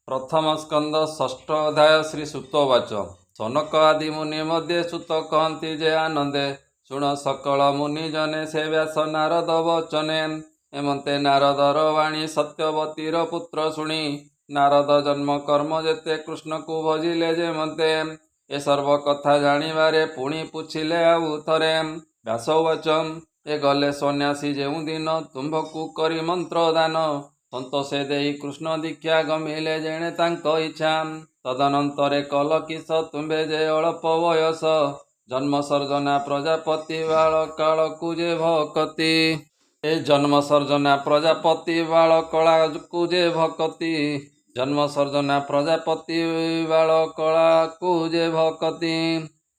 प्रथम स्कंद षष्ठ अध्याय श्री सुतवाच। सनक आदि मुनि मध्ये सुत कहती जे आनंदे शुण सकल मुनि जने से व्यास नारद वचने एमंते नारदर वाणी सत्यवतीर पुत्र शुणी नारद जन्म कर्म जेते कृष्ण को भजिले जेमंते ए सर्व कथा जानिबारे पुणी पुछिले आउ थरे व्यासवाच ए गले सन्यासी जेउ दिन तुम्भकु करी मंत्र दान संतोषे देई कृष्ण दीक्षा गमिले जेणे तांको इच्छा तदनंतरे कल किस तुम्भे जे अल्प वयस जन्म सर्जना प्रजापति बाल काल कुजे भकति ए जन्म सर्जना प्रजापति बाल कला कुजे भकति जन्म सर्जना प्रजापति बाल कला कुजे भकति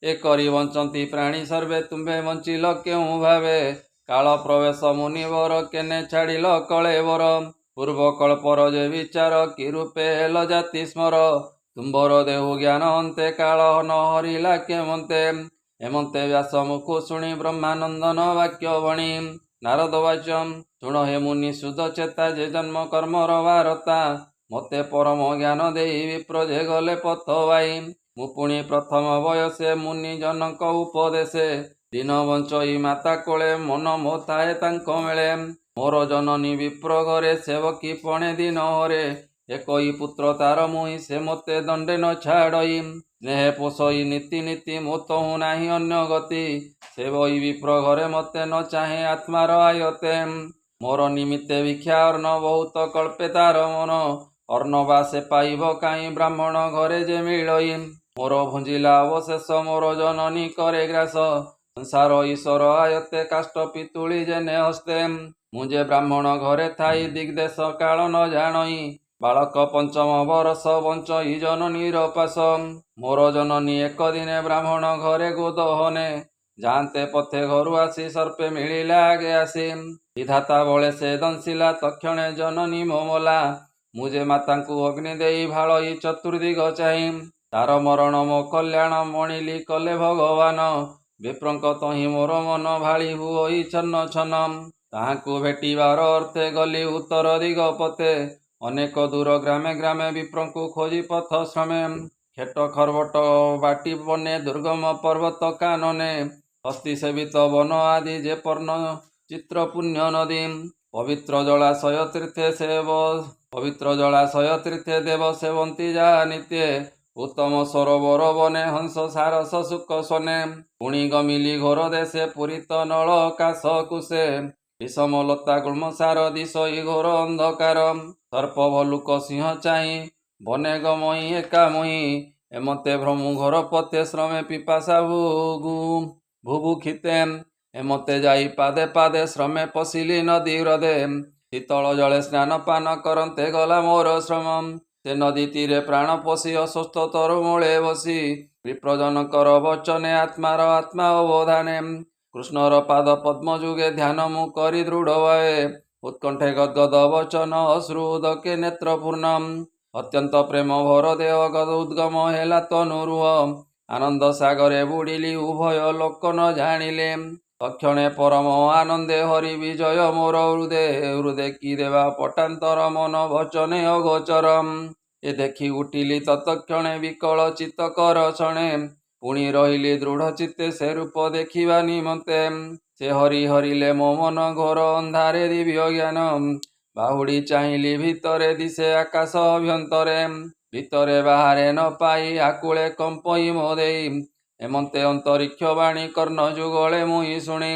ए करी बंचंती प्राणी सर्वे तुम्भे बंचिल केउ भावे काल प्रवेश मुनिवर केने छाड़िल कलेवर पूर्व कल्पर जे विचार कि रूपे हेल जाति स्मर तुम्बर देहु ज्ञान अंते काल न हरिला केमंते हेमंते व्यास मुखु शुणी ब्रह्मानंदन वाक्य बणी नारद वाच्यम शुण हे मुनि सुध चेता जे जन्म कर्म वारता मते परम ज्ञान देई विप्र जे गले पथ वाई मु पुणी प्रथम बयसे मुनि जनक उपदेशे दिन बंचई माता कोले मन मोताए तांको मेले मोर जननी विप्र घरे सेवकी पणे दिन हरे एकई पुत्र तार मुहि से मते दंडे न छाड़ई स्नेह पोषई नीति नीति मोतहु नाही अन्य गति सेवई विप्र घरे मते न चाहे आत्मार आयते मोर निमित्ते भिक्षा अर्ण बहुत कल्पे तार मन अर्ण बासे पाइब काई ब्राह्मण घरे जे मिलई मोर भुंजिला अवशेष मोर जननी करे ग्रास संसार ईश्वर आयते काष्ट पितुली जेने हस्ते मुझे ब्राह्मण घरे थाई दिग्देश काल न जानई बालक पंचम बरस बंचई जननीर पास मोर जननी एक दिने ब्राह्मण घरे गोदहने जानते पथे घरु आसी सर्पे मिलिला आगे आसी विधाता बले से दंशिला तक्षणे जननी मोमला मुझे मातांकु अग्नि देई भालई चतुर्दिग चाहि तार मरण मो कल्याण मणिली कले भगवान विप्रंक तहि मोर मन भाली हुई छन्न छन्न ताहाकु भेटिबार अर्थे गली उत्तर दिग पथे अनेक दूर ग्रामे ग्रामे विप्रंकु खोजी पथ श्रमे खेट खरबट बाटी बने दुर्गम पर्वत कानने हस्ती सेवित वन आदि जे पर्ण चित्र पुण्य नदी पवित्र जलाशय तीर्थे देव सेवंती जा नित्ये उत्तम सरोवर बने हंस सारस सुख सने पुणी गमिली घोर देशे पुरीत नल काश कुशे विषम लता गुल्म सार दिशई घोर अंधकार सर्प भलुक सिंह चाहि बने गमई एकामई एमते भ्रमु घोर पथे श्रमे पिपासा भुभुखिते एमते जाई पादे पादे श्रमे पशिली नदी हृदे शीतल जले स्नान पान करते गला मोर श्रम से नदी तीरे प्राण पशि अस्वस्थ तरु मूले बसी विप्रजनकर वचने आत्मार आत्मा अवधाने कृष्णर पाद पद्म जुगे ध्यान मु करी दृढ़ भये उत्कंठे गदगद वचन अश्रुदके नेत्र पूर्णम अत्यंत प्रेम भर देह गद उद्गम हेला तनुरुह आनंद सागरे बुड़िली उभय लोक न जानिले तक्षणे परम आनंदे हरि विजय मोर हृदे की देवा पटांतर मन वचने अगोचरम ए देखी उठिली तत्क्षणे विकल चित्त कर क्षणे पुणी रहिली दृढ़ चित्ते से रूप देखिबा निमंते से हरि हरिले मो मन घोर अंधारे दिव्य ज्ञान बाहुड़ी चाहिली भितरे दिशे आकाश अभ्यंतरे भितरे बाहारे न पाई आकुले कंपई मो देई एमंते अंतरिक्ष बाणी कर्ण जुगले मुहि शुणी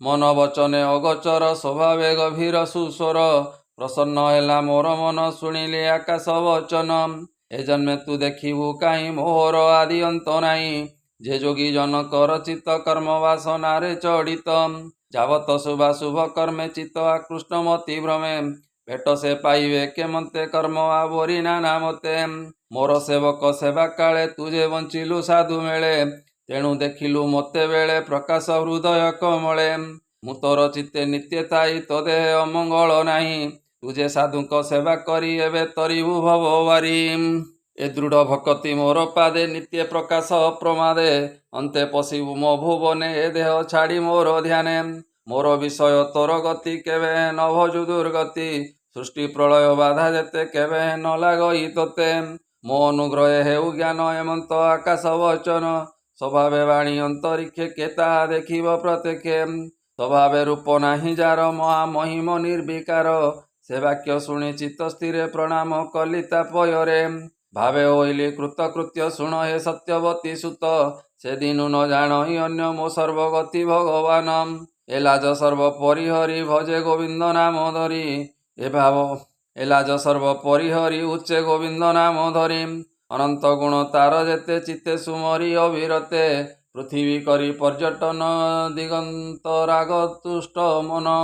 मन वचने अगोचर स्वभावे गभीर सुस्वर प्रसन्न हेला मोर मन शुणिले आकाश वचन ए जन्मे तू देखिबु काई मोहर आदि अंत नाई जे जोगी जनकर चित्त कर्म वासनारे चढ़ित जावत शुभाशुभ कर्मे चित्त आकृष्ट मति भ्रमे भेट से पाइबे केमंते कर्म आवरी नाना मते मोर सेवक सेवा काले तुझे बंचिलु साधु मेले तेणु देखिलु मते बेले प्रकाश हृदय कमले मु तोर चित्ते नित्य थाई तो देह अमंगल नाही तुझे साधुक सेवा करी एबे तरिबु भववारी ए दृढ़ भक्ति मोर पादे नित्य प्रकाश अप्रमादे अंते पशिबु मो भुवने ए देह छाड़ी मोर ध्याने मोर विषय तोर गति केवे न भजु दुर्गति ସୃଷ୍ଟି ପ୍ରଳୟ ବାଧା ଯେତେ କେବେ ନ ଲାଗଇ ତୋତେ। ମୋ ଅନୁଗ୍ରହେ ହେଉ ଜ୍ଞାନ ଏମନ୍ତ ଆକାଶ ବଚନ। ସ୍ୱଭାବେ ବାଣୀ ଅନ୍ତରିକ୍ଷେ କେ ତାହା ଦେଖିବ ପ୍ରତ୍ୟକ୍ଷେ। ସ୍ୱଭାବେ ରୂପ ନାହିଁ ଯାର ମହାମହିମ ନିର୍ବିକାର। ସେ ବାକ୍ୟ ଶୁଣି ଚିତ୍ତ ସ୍ଥିରେ ପ୍ରଣାମ କଲି ତାପୟରେ। ଭାବେ ହୋଇଲି କୃତକୃତ୍ୟ ଶୁଣ ହେ ସତ୍ୟବତୀ ସୁତ। ସେଦିନୁ ନ ଜାଣଇ ଅନ୍ୟ ମୋ ସର୍ବଗତି ଭଗବାନ। ଏ ଲାଜ ସର୍ବ ପରିହରି ଭଜେ ଗୋବିନ୍ଦ ନାମ ଧରି। ଏ ଲାଜ ସର୍ବ ପରିହରି ଉଚ୍ଚେ ଗୋବିନ୍ଦ ନାମ ଧରି। ଅନନ୍ତ ଗୁଣ ତାର ଯେତେ ଚିତ୍ତେ ସୁମରି ଅବିରତେ। ପୃଥିବୀ କରି ପର୍ଯ୍ୟଟନ ଦିଗନ୍ତ ରାଗ ତୁଷ୍ଟ ମନ।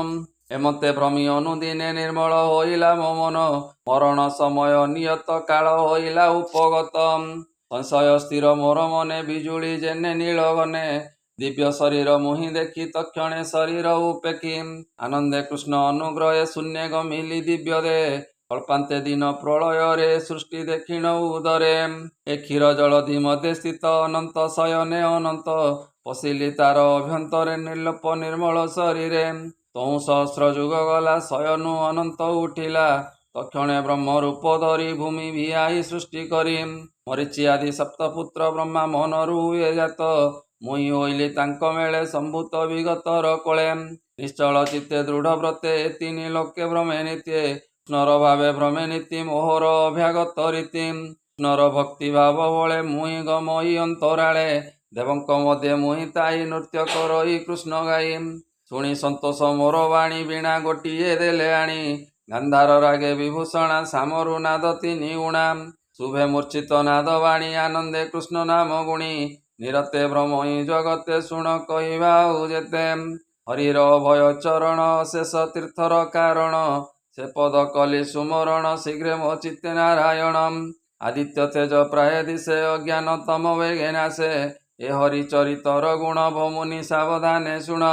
ଏମତେ ଭ୍ରମି ଅନୁଦିନେ ନିର୍ମଳ ହୋଇଲା ମୋ ମନ। ମରଣ ସମୟ ନିୟତ କାଳ ହୋଇଲା ଉପଗତ। ସଂଶୟ ସ୍ଥିର ମୋର ମନେ ବିଜୁଳି ଯେନେ ନୀଳ ଗନେ। ଦିବ୍ୟ ଶରୀର ମୁହିଁ ଦେଖି ତକ୍ଷଣେ ଶରୀର ଉପେକ୍ଷୀ। ଆନନ୍ଦେ କୃଷ୍ଣ ଅନୁଗ୍ରହେ ଶୂନ୍ୟ ଗମିଲି ଦିବ୍ୟ ଦେ। କଳ୍ପାନ୍ତେ ଦିନ ପ୍ରଳୟରେ ସୃଷ୍ଟି ଦେଖିଣ ଉଦରେ। ଏ କ୍ଷୀର ଜଳଧି ମଧ୍ୟରେ ସ୍ଥିତ ଅନନ୍ତ ଶୟନେ ଅନନ୍ତ। ପଶିଲି ତାର ଅଭ୍ୟନ୍ତରେ ନିର୍ଲୋପ ନିର୍ମଳ ଶରୀରେ। ତହୁଁ ସହସ୍ର ଯୁଗ ଗଲା ଶୟନୁ ଅନନ୍ତ ଉଠିଲା। ତକ୍ଷଣେ ବ୍ରହ୍ମ ରୂପ ଧରି ଭୂମି ଭିଆଇ ସୃଷ୍ଟି କରି। ମରିଚି ଆଦି ସପ୍ତପୁତ୍ର ବ୍ରହ୍ମା ମନରୁ ହୁଏ ଜାତ। ମୁଇଁ ହୋଇଲି ତାଙ୍କ ମେଳେ ସମ୍ଭୂତ ବିଗତର କୋଳେ। ନିଶ୍ଚଳ ଚିତ୍ତେ ଦୃଢ଼ ବ୍ରତେ ଏ ତିନି ଲୋକେ ଭ୍ରମେ ନିତ୍ୟେ। କୃଷ୍ଣର ଭାବେ ଭ୍ରମେ ନୀତି ମୋହର ଅଭ୍ୟାଗତ ରୀତି। କୃଷ୍ଣର ଭକ୍ତି ଭାବ ବଳେ ମୁହିଁ ଗମଇ ଅନ୍ତରାଳେ। ଦେବଙ୍କ ମଧ୍ୟରେ ମୁହିଁ ତାଇ ନୃତ୍ୟ କରଇ କୃଷ୍ଣ ଗାଇ। ଶୁଣି ସନ୍ତୋଷ ମୋର ବାଣୀ ବୀଣା ଗୋଟିଏ ଦେଲେ ଆଣି। ଗାନ୍ଧାର ରାଗେ ବିଭୂଷଣା ସାମରୁ ନାଦ ତିନି ଗୁଣା। ଶୁଭେ ମୂର୍ଚ୍ଛିତ ନାଦ ବାଣୀ ଆନନ୍ଦେ କୃଷ୍ଣ ନାମ ଗୁଣି। ନିରତେ ଭ୍ରମଇ ଜଗତେ ଶୁଣ କହିବା ଆଉ ଯେତେ। ହରିର ଅଭୟ ଚରଣ ଶେଷ ତୀର୍ଥର କାରଣ। ସେ ପଦ କଲି ସୁମରଣ ଶୀଘ୍ରେ ମୋ ଚିତ୍ତେ ନାରାୟଣ। ଆଦିତ୍ୟ ତେଜ ପ୍ରାୟ ଦିଶେ ଅଜ୍ଞାନ ତମ ବେଗେ ନାଶେ। ଏ ହରି ଚରିତର ଗୁଣ ଭମୁନି ସାବଧାନେ ଶୁଣ।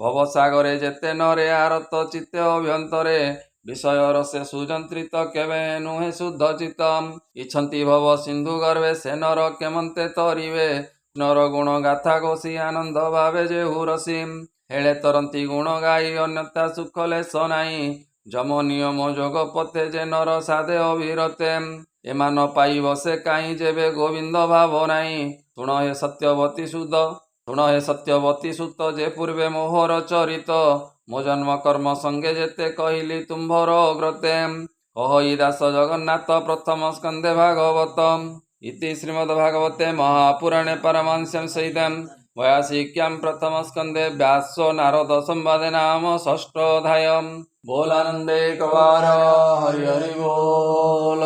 ଭବସାଗରେ ଯେତେ ନରେ ଆରତ ଚିତ୍ତେ ଅଭ୍ୟନ୍ତରେ। ବିଷୟ ରସେ ସୁଯନ୍ତ୍ରିତ କେବେ ନୁହେଁ ଶୁଦ୍ଧ ଚିତ୍ତ। ଇଛନ୍ତି ଭବ ସିନ୍ଧୁ ଗର୍ଭେ ସେ ନର କେମନ୍ତେ ତରିବେ। କୃଷ୍ଣର ଗୁଣ ଗାଥା ଘୋଷି ଆନନ୍ଦ ଭାବେ ଯେହୁ ରସି। ହେଳେ ତରନ୍ତି ଗୁଣ ଗାଇ ଅନ୍ୟତା ସୁଖ ଲେଶ ନାହିଁ। ଯମ ନିୟମ ଯୋଗ ପଥେ ଯେ ନର ସାଧେ ଅବିରତେ। ଏମାନ ପାଇବ ସେ କାହିଁ ଯେବେ ଗୋବିନ୍ଦ ଭାବ ନାହିଁ। ଶୁଣ ହେ ସତ୍ୟବତୀ ସୁତ ଯେ ପୂର୍ବେ ମୋହର ଚରିତ। ମୋ ଜନ୍ମ କର୍ମ ସଙ୍ଗେ ଯେତେ କହିଲି ତୁମ୍ଭର ଅଗ୍ରତେ। କହଇ ଦାସ ଜଗନ୍ନାଥ ପ୍ରଥମ ସ୍କନ୍ଧେ ଭାଗବତ। ଇତି ଶ୍ରୀମଦ୍ଭାଗବତେ ମହାପୁରାଣେ ପାରମହଂସ୍ୟାଂ ସହିତାଂ वयासिक्यां प्रथम स्कंदे व्यासो नारद संवादे नाम षष्ठोऽध्यायः। बोल आनंदे कवार हरि हरि बोल।